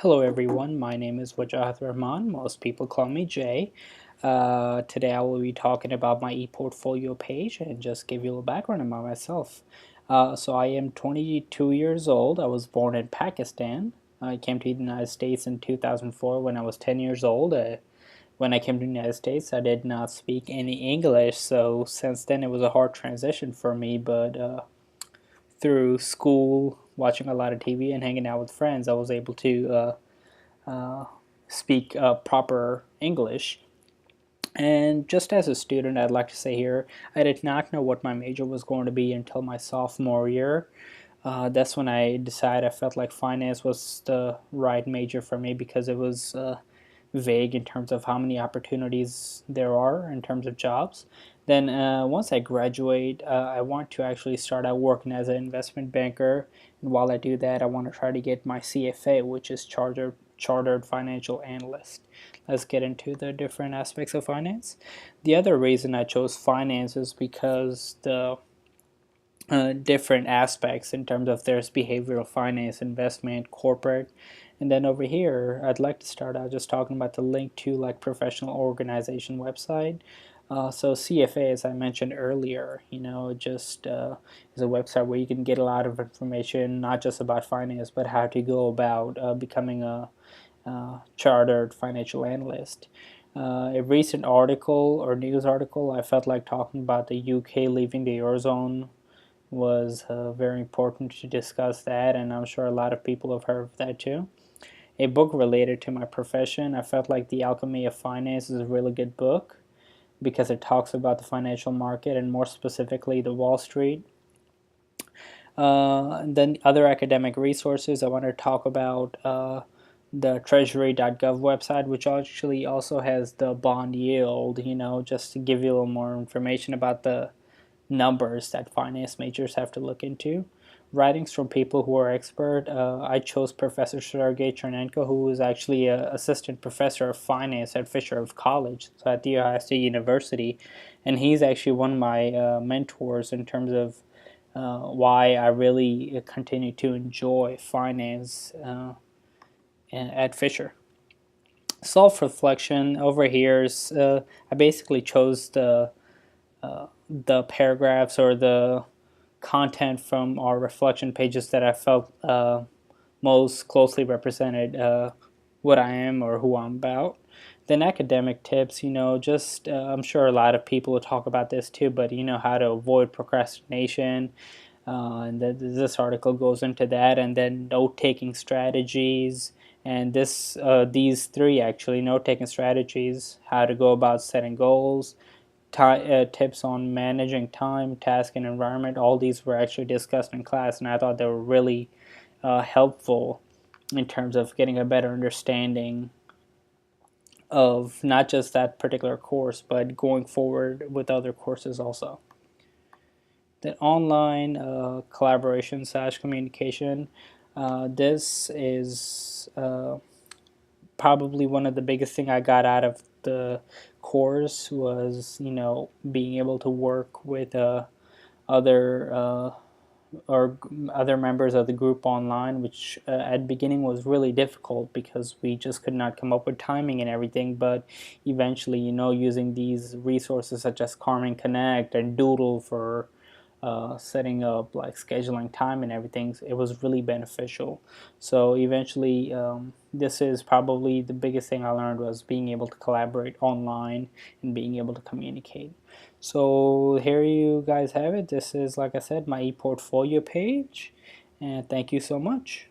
Hello everyone, my name is Wajahat Rahman. Most people call me Jay. Today I will be talking about my ePortfolio page and just give you a background about myself. So I am 22 years old. I was born in Pakistan. I came to the United States in 2004 when I was 10 years old. When I came to the United States, I did not speak any English, so since then it was a hard transition for me, but through school, watching a lot of TV, and hanging out with friends, I was able to speak proper English. And just as a student, I'd like to say here, I did not know what my major was going to be until my sophomore year. That's when I decided I felt like finance was the right major for me because it was vague in terms of how many opportunities there are in terms of jobs. Then once I graduate, I want to actually start out working as an investment banker. And while I do that, I want to try to get my CFA, which is Chartered Financial Analyst. Let's get into the different aspects of finance. The other reason I chose finance is because the different aspects in terms of there's behavioral finance, investment, corporate, and then over here I'd like to start out just talking about the link to like professional organization website. So CFA, as I mentioned earlier, just is a website where you can get a lot of information, not just about finance, but how to go about becoming a chartered financial analyst. A recent article or news article, I felt like talking about the UK leaving the Eurozone was very important to discuss that, and I'm sure a lot of people have heard of that too. A book related to my profession, I felt like The Alchemy of Finance is a really good book because it talks about the financial market and more specifically the Wall Street. And then other academic resources, I want to talk about the treasury.gov website, which actually also has the bond yield, just to give you a little more information about the numbers that finance majors have to look into. Writings from people who are expert. I chose Professor Sergei Chernenko, who is actually an assistant professor of finance at Fisher College, so at the Ohio State University, and he's actually one of my mentors in terms of why I really continue to enjoy finance at Fisher. Self-reflection over here is I basically chose the paragraphs or the content from our reflection pages that I felt most closely represented what I am or who I'm about. Then academic tips, just I'm sure a lot of people will talk about this too, but how to avoid procrastination. And this article goes into that, and then note-taking strategies, and these three actually note-taking strategies, how to go about setting goals, tips on managing time, task, and environment. All these were actually discussed in class, and I thought they were really helpful in terms of getting a better understanding of not just that particular course, but going forward with other courses also. The online collaboration / communication. This is probably one of the biggest thing I got out of the course was being able to work with other or other members of the group online, which at the beginning was really difficult because we just could not come up with timing and everything. But eventually, using these resources such as Carmen Connect and Doodle for setting up like scheduling time and everything, it was really beneficial. So eventually, this is probably the biggest thing I learned was being able to collaborate online and being able to communicate. So here you guys have it. This is, like I said, my ePortfolio page, and thank you so much.